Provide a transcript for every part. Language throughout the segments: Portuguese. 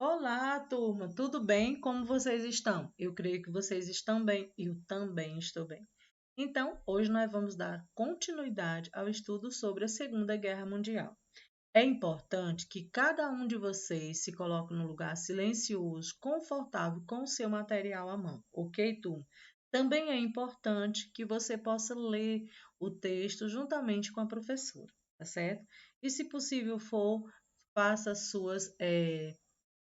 Olá, turma, tudo bem? Como vocês estão? Eu creio que vocês estão bem, eu também estou bem. Então, hoje nós vamos dar continuidade ao estudo sobre a Segunda Guerra Mundial. É importante que cada um de vocês se coloque num lugar silencioso, confortável com o seu material à mão, ok, turma? Também é importante que você possa ler o texto juntamente com a professora, tá certo? E, se possível for, faça as suas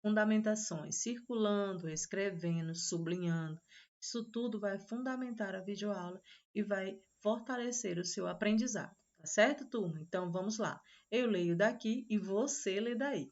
fundamentações, circulando, escrevendo, sublinhando. Isso tudo vai fundamentar a videoaula e vai fortalecer o seu aprendizado. Tá certo, turma? Então vamos lá. Eu leio daqui e você lê daí.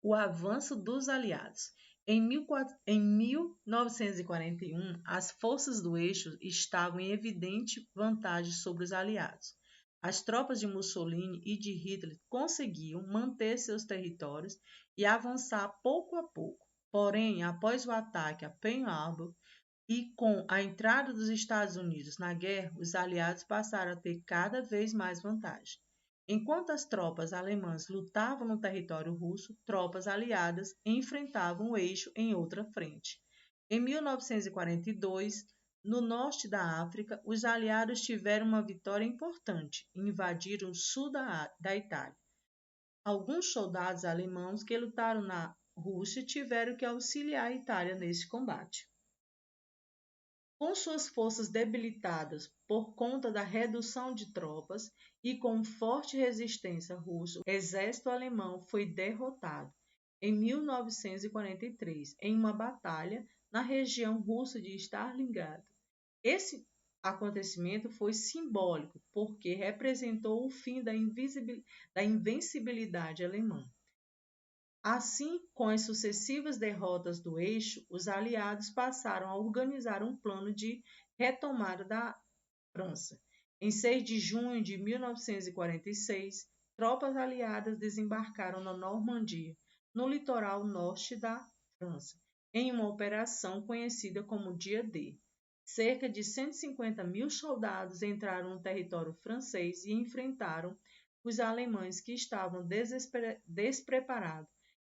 O avanço dos aliados. Em 1941, as forças do eixo estavam em evidente vantagem sobre os aliados. As tropas de Mussolini e de Hitler conseguiam manter seus territórios e avançar pouco a pouco. Porém, após o ataque a Pearl Harbor e com a entrada dos Estados Unidos na guerra, os aliados passaram a ter cada vez mais vantagem. Enquanto as tropas alemãs lutavam no território russo, tropas aliadas enfrentavam o eixo em outra frente. Em 1942, no norte da África, os aliados tiveram uma vitória importante e invadiram o sul da Itália. Alguns soldados alemães que lutaram na Rússia tiveram que auxiliar a Itália nesse combate. Com suas forças debilitadas por conta da redução de tropas e com forte resistência russa, o exército alemão foi derrotado em 1943 em uma batalha na região russa de Stalingrado. Esse acontecimento foi simbólico porque representou o fim da invencibilidade alemã. Assim, com as sucessivas derrotas do eixo, os aliados passaram a organizar um plano de retomada da França. Em 6 de junho de 1946, tropas aliadas desembarcaram na Normandia, no litoral norte da França, em uma operação conhecida como Dia D. Cerca de 150 mil soldados entraram no território francês e enfrentaram os alemães que estavam despreparados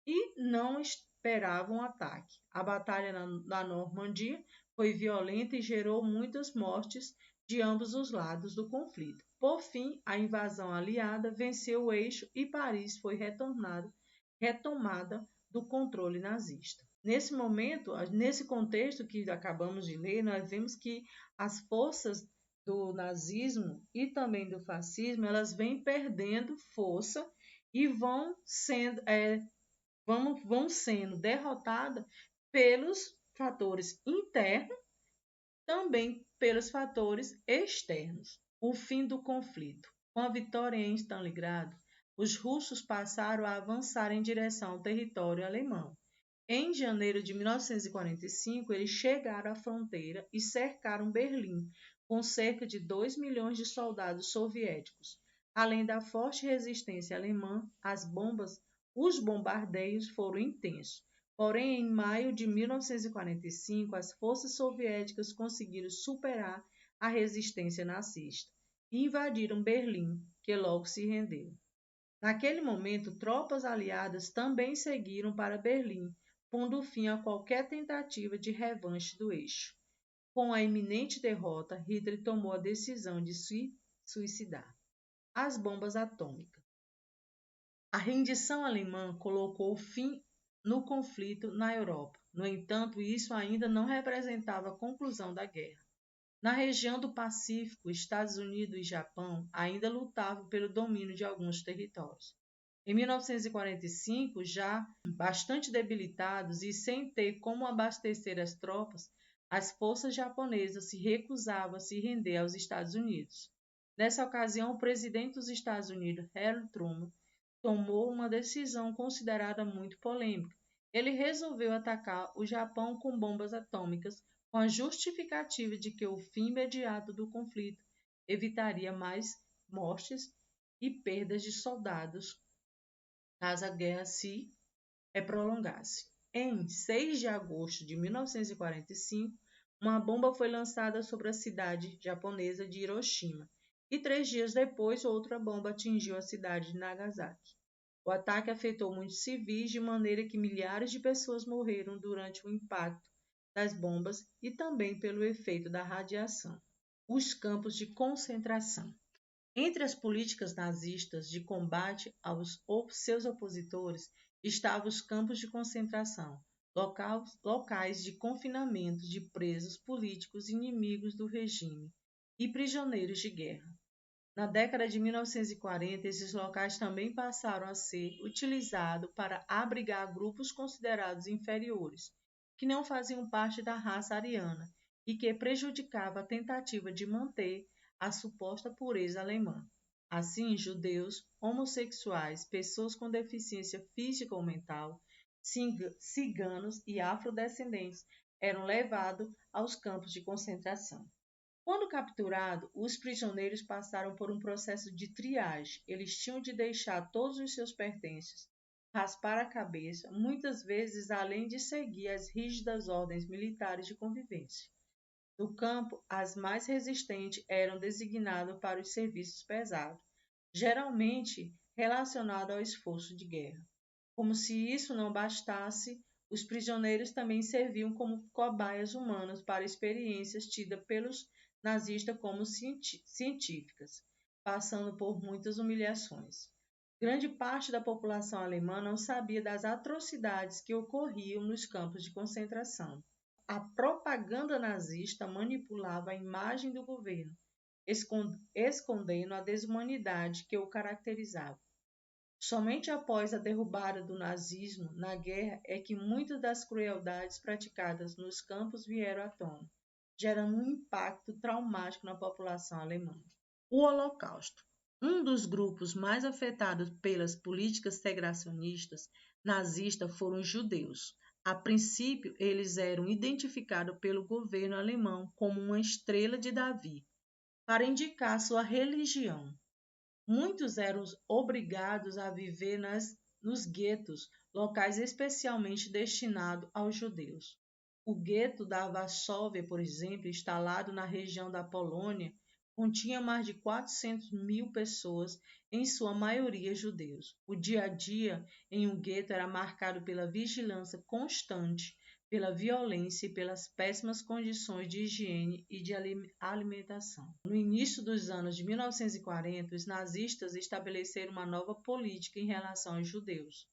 e não esperavam ataque. A batalha na Normandia foi violenta e gerou muitas mortes de ambos os lados do conflito. Por fim, a invasão aliada venceu o eixo e Paris foi retomada do controle nazista. Nesse momento, nesse contexto que acabamos de ler, nós vemos que as forças do nazismo e também do fascismo, elas vêm perdendo força e vão sendo derrotadas pelos fatores internos, também pelos fatores externos. O fim do conflito. Com a vitória em Stalingrado, os russos passaram a avançar em direção ao território alemão. Em janeiro de 1945, eles chegaram à fronteira e cercaram Berlim, com cerca de 2 milhões de soldados soviéticos. Além da forte resistência alemã, os bombardeios foram intensos. Porém, em maio de 1945, as forças soviéticas conseguiram superar a resistência nazista e invadiram Berlim, que logo se rendeu. Naquele momento, tropas aliadas também seguiram para Berlim, pondo fim a qualquer tentativa de revanche do eixo. Com a iminente derrota, Hitler tomou a decisão de se suicidar. As bombas atômicas. A rendição alemã colocou fim no conflito na Europa. No entanto, isso ainda não representava a conclusão da guerra. Na região do Pacífico, Estados Unidos e Japão ainda lutavam pelo domínio de alguns territórios. Em 1945, já bastante debilitados e sem ter como abastecer as tropas, as forças japonesas se recusavam a se render aos Estados Unidos. Nessa ocasião, o presidente dos Estados Unidos, Harry Truman, tomou uma decisão considerada muito polêmica. Ele resolveu atacar o Japão com bombas atômicas, com a justificativa de que o fim imediato do conflito evitaria mais mortes e perdas de soldados caso a guerra se prolongasse. Em 6 de agosto de 1945, uma bomba foi lançada sobre a cidade japonesa de Hiroshima, e 3 dias depois outra bomba atingiu a cidade de Nagasaki. O ataque afetou muitos civis de maneira que milhares de pessoas morreram durante o impacto das bombas e também pelo efeito da radiação. Os campos de concentração. Entre as políticas nazistas de combate aos seus opositores estavam os campos de concentração, locais de confinamento de presos políticos inimigos do regime e prisioneiros de guerra. Na década de 1940, esses locais também passaram a ser utilizados para abrigar grupos considerados inferiores, que não faziam parte da raça ariana e que prejudicava a tentativa de manter a suposta pureza alemã. Assim, judeus, homossexuais, pessoas com deficiência física ou mental, ciganos e afrodescendentes eram levados aos campos de concentração. Quando capturados, os prisioneiros passaram por um processo de triagem. Eles tinham de deixar todos os seus pertences, raspar a cabeça, muitas vezes além de seguir as rígidas ordens militares de convivência. No campo, as mais resistentes eram designadas para os serviços pesados, geralmente relacionados ao esforço de guerra. Como se isso não bastasse, os prisioneiros também serviam como cobaias humanas para experiências tidas pelos nazistas como científicas, passando por muitas humilhações. Grande parte da população alemã não sabia das atrocidades que ocorriam nos campos de concentração. A propaganda nazista manipulava a imagem do governo, escondendo a desumanidade que o caracterizava. Somente após a derrubada do nazismo na guerra é que muitas das crueldades praticadas nos campos vieram à tona, gerando um impacto traumático na população alemã. O Holocausto. Um dos grupos mais afetados pelas políticas segregacionistas nazistas foram os judeus. A princípio, eles eram identificados pelo governo alemão como uma estrela de Davi, para indicar sua religião. Muitos eram obrigados a viver nos guetos, locais especialmente destinados aos judeus. O gueto da Varsóvia, por exemplo, instalado na região da Polônia, continha mais de 400.000 pessoas, em sua maioria judeus. O dia a dia em um gueto era marcado pela vigilância constante, pela violência e pelas péssimas condições de higiene e de alimentação. No início dos anos de 1940, os nazistas estabeleceram uma nova política em relação aos judeus,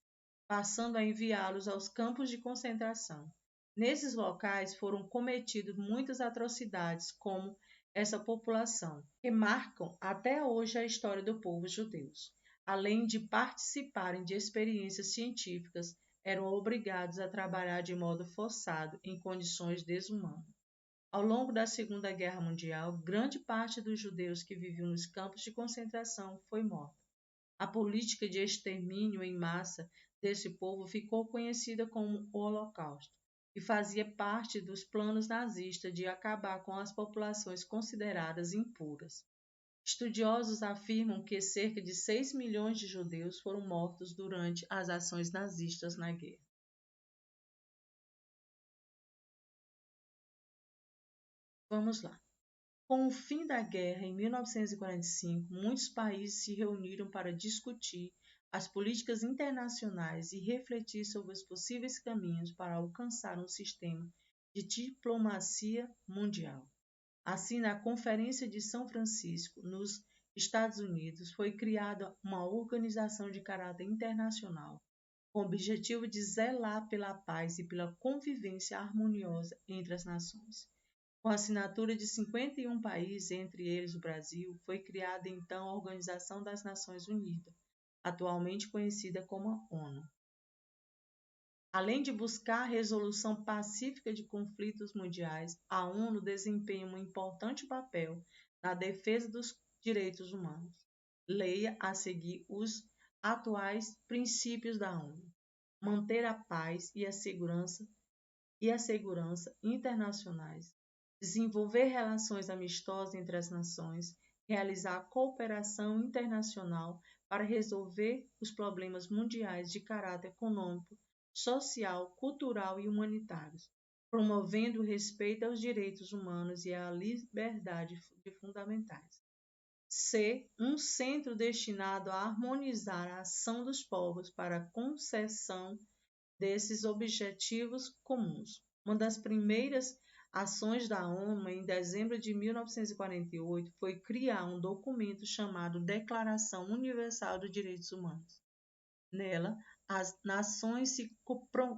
passando a enviá-los aos campos de concentração. Nesses locais foram cometidas muitas atrocidades como essa população, que marcam até hoje a história do povo judeu. Além de participarem de experiências científicas, eram obrigados a trabalhar de modo forçado em condições desumanas. Ao longo da Segunda Guerra Mundial, grande parte dos judeus que viviam nos campos de concentração foi morta. A política de extermínio em massa desse povo ficou conhecida como o Holocausto e fazia parte dos planos nazistas de acabar com as populações consideradas impuras. Estudiosos afirmam que cerca de 6 milhões de judeus foram mortos durante as ações nazistas na guerra. Vamos lá. Com o fim da guerra em 1945, muitos países se reuniram para discutir as políticas internacionais e refletir sobre os possíveis caminhos para alcançar um sistema de diplomacia mundial. Assim, na Conferência de São Francisco, nos Estados Unidos, foi criada uma organização de caráter internacional, com o objetivo de zelar pela paz e pela convivência harmoniosa entre as nações. Com a assinatura de 51 países, entre eles o Brasil, foi criada então a Organização das Nações Unidas, atualmente conhecida como a ONU. Além de buscar a resolução pacífica de conflitos mundiais, a ONU desempenha um importante papel na defesa dos direitos humanos. Leia a seguir os atuais princípios da ONU: manter a paz e a segurança internacionais, desenvolver relações amistosas entre as nações, realizar cooperação internacional para resolver os problemas mundiais de caráter econômico, social, cultural e humanitários, promovendo o respeito aos direitos humanos e à liberdade fundamentais. ser um centro destinado a harmonizar a ação dos povos para a concessão desses objetivos comuns. Uma das primeiras ações da ONU, em dezembro de 1948, foi criar um documento chamado Declaração Universal dos Direitos Humanos. Nela, as nações se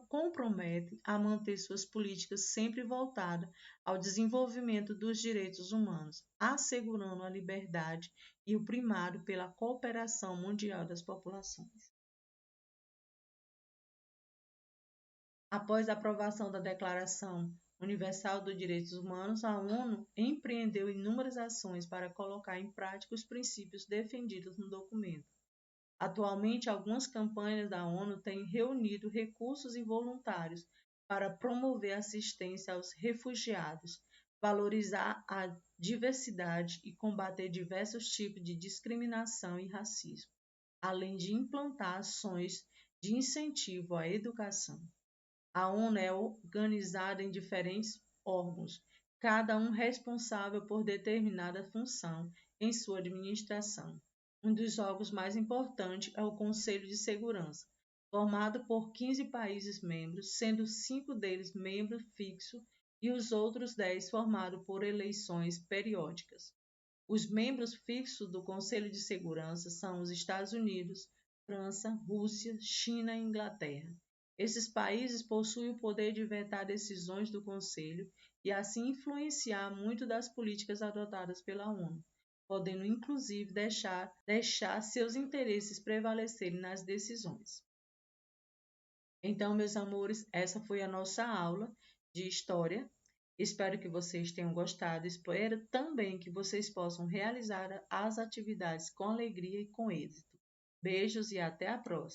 comprometem a manter suas políticas sempre voltadas ao desenvolvimento dos direitos humanos, assegurando a liberdade e o primado pela cooperação mundial das populações. Após a aprovação da Declaração Universal dos Direitos Humanos, a ONU empreendeu inúmeras ações para colocar em prática os princípios defendidos no documento. Atualmente, algumas campanhas da ONU têm reunido recursos involuntários para promover assistência aos refugiados, valorizar a diversidade e combater diversos tipos de discriminação e racismo, além de implantar ações de incentivo à educação. A ONU é organizada em diferentes órgãos, cada um responsável por determinada função em sua administração. Um dos órgãos mais importantes é o Conselho de Segurança, formado por 15 países membros, sendo 5 deles membros fixos e os outros 10 formados por eleições periódicas. Os membros fixos do Conselho de Segurança são os Estados Unidos, França, Rússia, China e Inglaterra. Esses países possuem o poder de vetar decisões do Conselho e assim influenciar muito das políticas adotadas pela ONU, podendo inclusive deixar seus interesses prevalecerem nas decisões. Então, meus amores, essa foi a nossa aula de História. Espero que vocês tenham gostado. Espero também que vocês possam realizar as atividades com alegria e com êxito. Beijos e até a próxima!